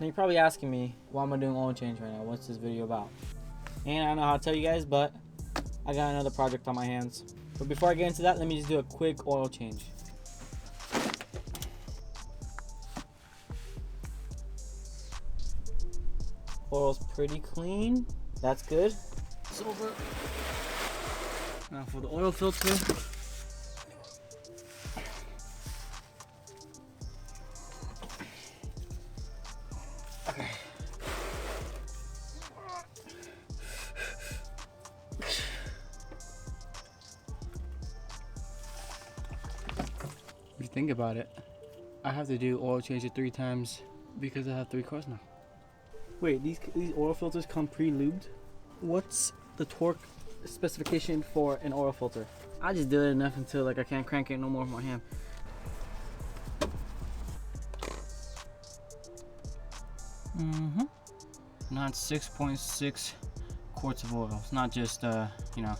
Now you're probably asking me why am I doing oil change right now? What's this video about? And I don't know how to tell you guys, but I got another project on my hands. But before I get into that, let me just do a quick oil change. Oil's pretty clean. That's good. It's over. Now for the oil filter. Okay. If you think about it, I have to do oil change it 3 times because I have 3 cars now. Wait, these oil filters come pre-lubed? What's the torque specification for an oil filter? I just do it enough until like I can't crank it no more with my hand. Now it's 6.6 quarts of oil. It's not just you know,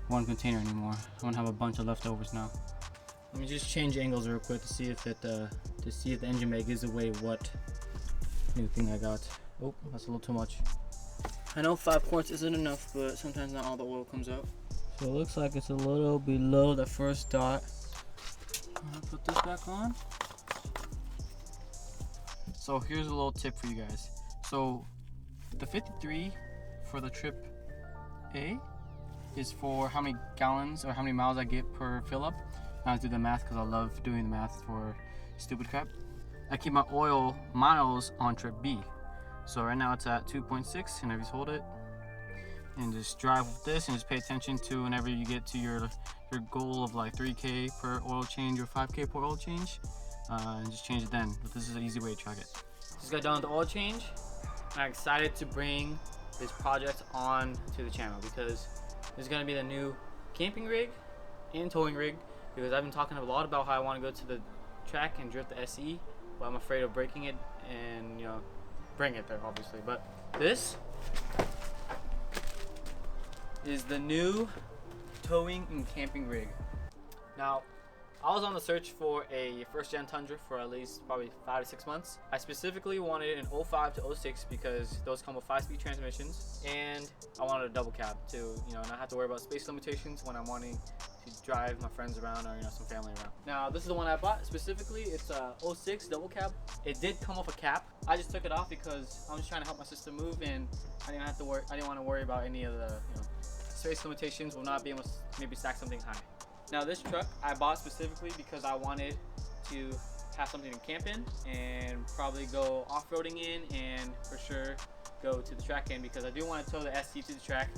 1 container anymore. I'm gonna have a bunch of leftovers now. Let me just change angles real quick to see if the engine bay gives away what new thing I got. Oh, that's a little too much. I know 5 quarts isn't enough, but sometimes not all the oil comes out. So it looks like it's a little below the first dot. I'm gonna put this back on. So here's a little tip for you guys. So the 53 for the trip A is for how many gallons or how many miles I get per fill up. I have to do the math because I love doing the math for stupid crap. I keep my oil miles on trip B. So right now it's at 2.6, and I just hold it and just drive with this and just pay attention to whenever you get to your goal of like 3K per oil change or 5K per oil change, and just change it then. But this is an easy way to track it. Just got done with the oil change. I'm excited to bring this project on to the channel because this is going to be the new camping rig and towing rig, because I've been talking a lot about how I want to go to the track and drift the SE, but I'm afraid of breaking it and, you know, bring it there obviously. But this is the new towing and camping rig. Now, I was on the search for a first-gen Tundra for at least probably 5 to 6 months. I specifically wanted an 05 to 06 because those come with 5-speed transmissions, and I wanted a double cab to, you know, not have to worry about space limitations when I'm wanting to drive my friends around or, you know, some family around. Now, this is the one I bought specifically. It's a 06 double cab. It did come with a cap. I just took it off because I'm just trying to help my sister move, and I didn't have to worry. I didn't want to worry about any of the, you know, space limitations. Will not be able to maybe stack something high. Now this truck I bought specifically because I wanted to have something to camp in and probably go off-roading in, and for sure go to the track in, because I do want to tow the ST to the track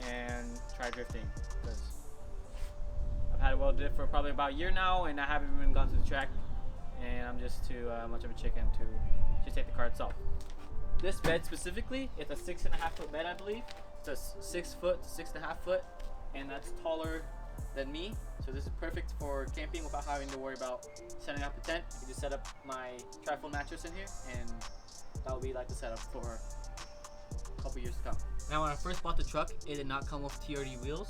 and try drifting, because I've had it well drift for probably about a year now and I haven't even gone to the track, and I'm just too much of a chicken to just take the car itself. This bed specifically, it's a 6.5 foot bed, I believe. It's a 6 foot to 6.5 foot, and that's taller than me, so this is perfect for camping without having to worry about setting up a tent. I can just set up my trifold mattress in here, and that will be like the setup for a couple years to come. Now, when I first bought the truck, it did not come with TRD wheels.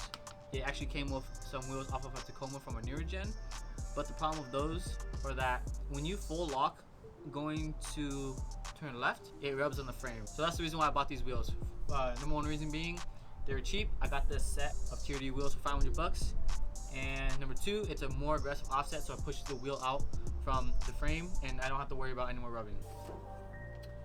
It actually came with some wheels off of a Tacoma from a newer gen, but the problem with those are that when you full lock going to turn left, it rubs on the frame. So that's the reason why I bought these wheels. Number one reason being, they were cheap. I got this set of TRD wheels for 500 bucks. And number 2, it's a more aggressive offset, so it pushes the wheel out from the frame and I don't have to worry about any more rubbing.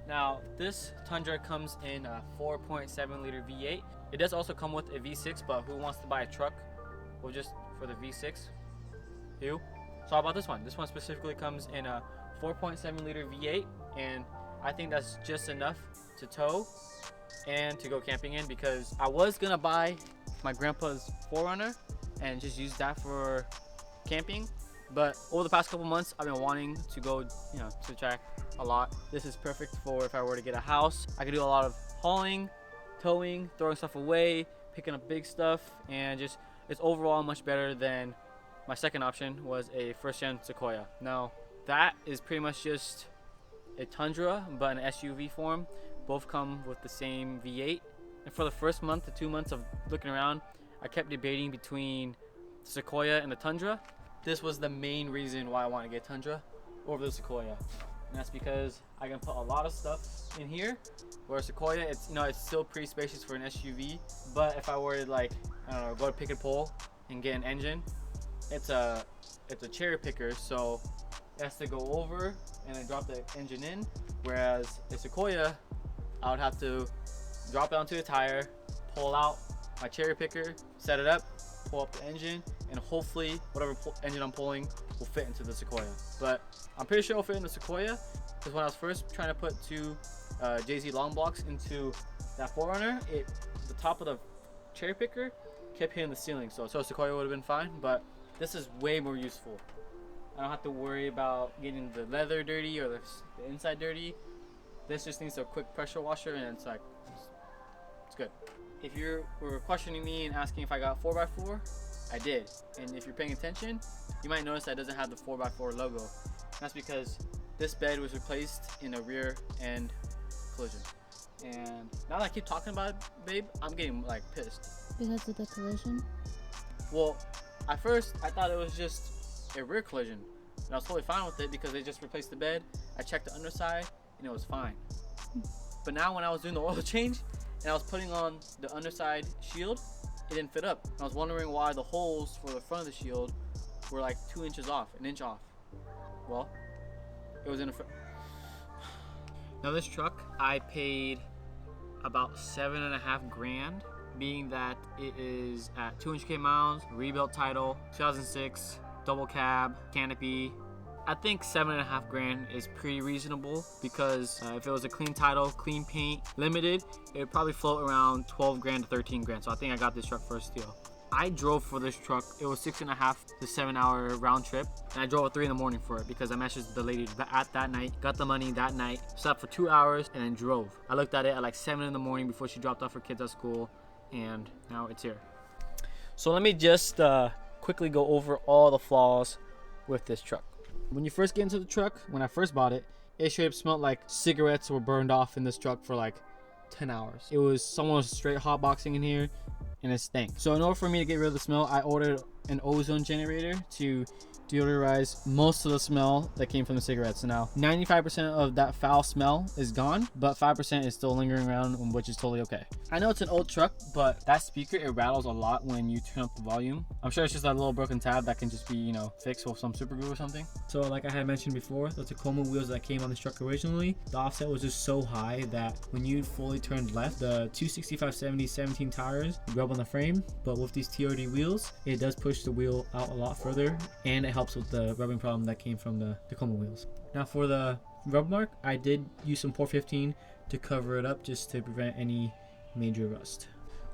Now, this Tundra comes in a 4.7 liter V8. It does also come with a V6, but who wants to buy a truck? Well, just for the V6? Who? So I bought this one. This one specifically comes in a 4.7 liter V8, and I think that's just enough to tow and to go camping in, because I was gonna buy my grandpa's 4Runner and just use that for camping, but over the past couple months I've been wanting to go, you know, to the track a lot. This is perfect for if I were to get a house. I could do a lot of hauling, towing, throwing stuff away, picking up big stuff, and just it's overall much better than my second option was a first-gen Sequoia. Now that is pretty much just a Tundra but in SUV form. Both come with the same V8, and for the first month to 2 months of looking around, I kept debating between the Sequoia and the Tundra. This was the main reason why I wanted to get Tundra over the Sequoia. and that's because I can put a lot of stuff in here. Where Sequoia, it's it's still pretty spacious for an SUV, but if I were to like I don't know, go to pick and pull and get an engine, it's a cherry picker, so it has to go over and then drop the engine in. Whereas a Sequoia, I would have to drop it onto the tire, pull out my cherry picker, set it up, pull up the engine, and hopefully whatever engine I'm pulling will fit into the Sequoia. But I'm pretty sure it'll fit in the Sequoia, because when I was first trying to put two JZ long blocks into that 4Runner, the top of the cherry picker kept hitting the ceiling, so Sequoia would have been fine. But this is way more useful. I don't have to worry about getting the leather dirty or the inside dirty. This just needs a quick pressure washer, and it's like it's good. If you were questioning me and asking if I got 4x4, I did. And if you're paying attention, you might notice that it doesn't have the 4x4 logo. That's because this bed was replaced in a rear end collision. And now that I keep talking about it, babe, I'm getting like pissed. Because of the collision? Well, at first I thought it was just a rear collision. And I was totally fine with it because they just replaced the bed. I checked the underside and it was fine. But now when I was doing the oil change and I was putting on the underside shield, it didn't fit up. And I was wondering why the holes for the front of the shield were like 2 inches off, an inch off. Well, it was in the front. Now this truck, I paid about $7.5 grand, being that it is at 200K miles, rebuilt title, 2006, double cab, canopy. I think $7.5 grand is pretty reasonable because if it was a clean title, clean paint, limited, it would probably float around 12 grand to 13 grand. So I think I got this truck for a steal. I drove for this truck. It was 6.5 to 7 hour round trip, and I drove at 3 in the morning for it because I messaged the lady at that night, got the money that night, slept for 2 hours, and then drove. I looked at it at like 7 in the morning before she dropped off her kids at school, and now it's here. So let me just quickly go over all the flaws with this truck. When you first get into the truck, when I first bought it, it straight up smelled like cigarettes were burned off in this truck for like 10 hours. It was someone was straight hotboxing in here, and it stank. So in order for me to get rid of the smell, I ordered an ozone generator to deodorize most of the smell that came from the cigarettes. So now 95% of that foul smell is gone, but 5% is still lingering around, which is totally okay. I know it's an old truck, but that speaker, it rattles a lot when you turn up the volume. I'm sure it's just that little broken tab that can just be, fixed with some super glue or something. So like I had mentioned before, the Tacoma wheels that came on this truck originally, the offset was just so high that when you fully turned left, the 265/70 17 tires rub on the frame, but with these TRD wheels, it does push the wheel out a lot further, and it helps with the rubbing problem that came from the Tacoma wheels. Now for the rub mark, I did use some 415 to cover it up just to prevent any major rust.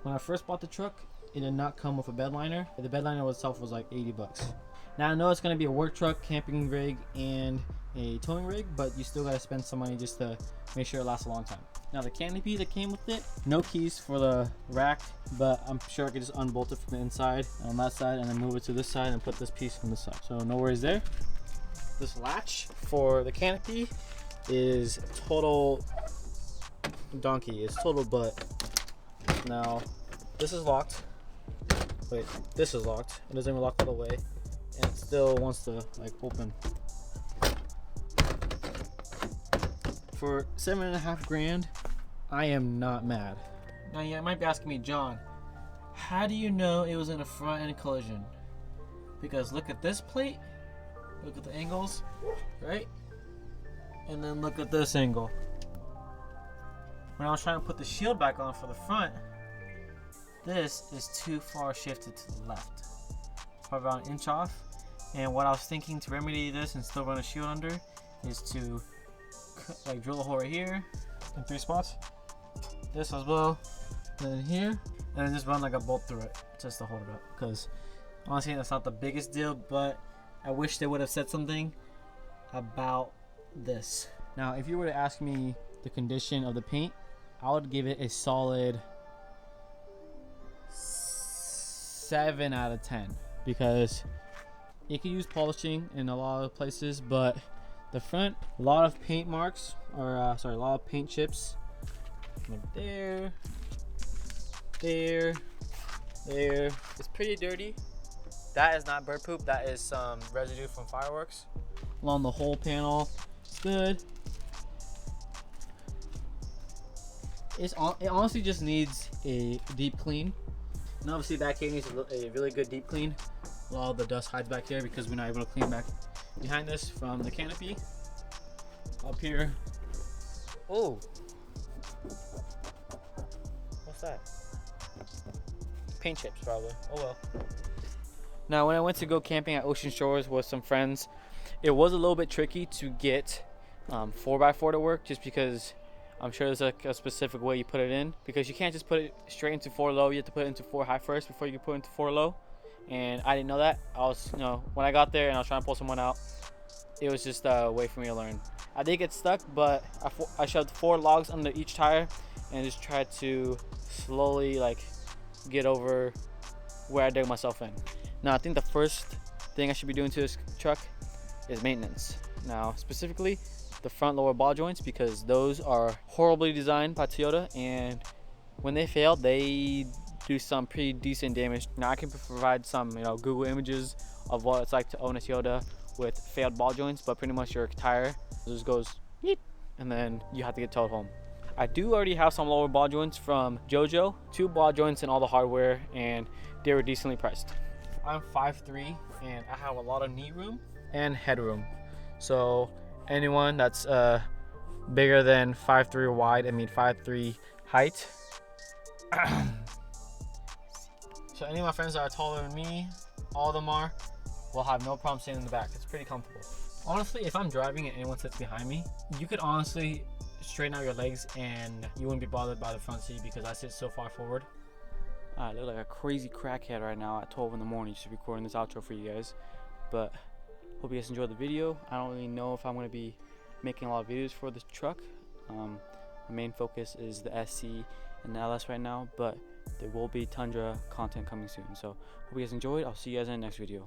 When I first bought the truck, it did not come with a bed liner. The bed liner itself was like $80. Now I know it's going to be a work truck, camping rig, and a towing rig, but you still got to spend some money just to make sure it lasts a long time. Now the canopy that came with it, no keys for the rack, but I'm sure I could just unbolt it from the inside on that side and then move it to this side and put this piece on this side. So no worries there. This latch for the canopy is total donkey. It's total butt. Now this is locked. Wait, this is locked. It doesn't even lock all the way, and it still wants to like open. For $7.5 grand, I am not mad. Now you might be asking me, John, how do you know it was in a front end collision? Because look at this plate, look at the angles, right? And then look at this angle. When I was trying to put the shield back on for the front, this is too far shifted to the left. Probably about an inch off. And what I was thinking to remedy this and still run a shield under is to like drill a hole right here in 3 spots, this as well, and then here, and then just run like a bolt through it just to hold it up. Because honestly, that's not the biggest deal, but I wish they would have said something about this. Now if you were to ask me the condition of the paint, I would give it a solid 7 out of 10 because it could use polishing in a lot of places, but the front, a lot of paint marks, or a lot of paint chips. Like there. It's pretty dirty. That is not bird poop. That is some residue from fireworks. Along the whole panel, It's good. It honestly just needs a deep clean. And obviously back here needs a really good deep clean. All the dust hides back here because we're not able to clean back behind this from the canopy. Up here. Oh. What's that? Paint chips probably. Oh well. Now when I went to go camping at Ocean Shores with some friends, it was a little bit tricky to get 4x4 to work, just because I'm sure there's like a specific way you put it in, because you can't just put it straight into 4 low. You have to put it into 4 high first before you can put it into 4 low. And I didn't know that. I was, when I got there and I was trying to pull someone out, it was just a way for me to learn. I did get stuck, but I shoved 4 logs under each tire and just tried to slowly like get over where I dug myself in. Now I think the first thing I should be doing to this truck is maintenance. Now specifically the front lower ball joints, because those are horribly designed by Toyota, and when they fail they do some pretty decent damage. Now I can provide some Google images of what it's like to own a Toyota with failed ball joints, but pretty much your tire just goes yeet, and then you have to get towed home. I do already have some lower ball joints from JoJo, 2 ball joints and all the hardware, and they were decently priced. I'm 5'3" and I have a lot of knee room and headroom, so anyone that's bigger than 5'3" wide, 5'3" height. So any of my friends that are taller than me, all of them will have no problem sitting in the back. It's pretty comfortable. Honestly, if I'm driving and anyone sits behind me, you could honestly straighten out your legs and you wouldn't be bothered by the front seat because I sit so far forward. I look like a crazy crackhead right now at 12 in the morning just recording this outro for you guys. But hope you guys enjoyed the video. I don't really know if I'm going to be making a lot of videos for this truck. My main focus is the SC and the LS right now, but there will be Tundra content coming soon. So hope you guys enjoyed. I'll see you guys in the next video.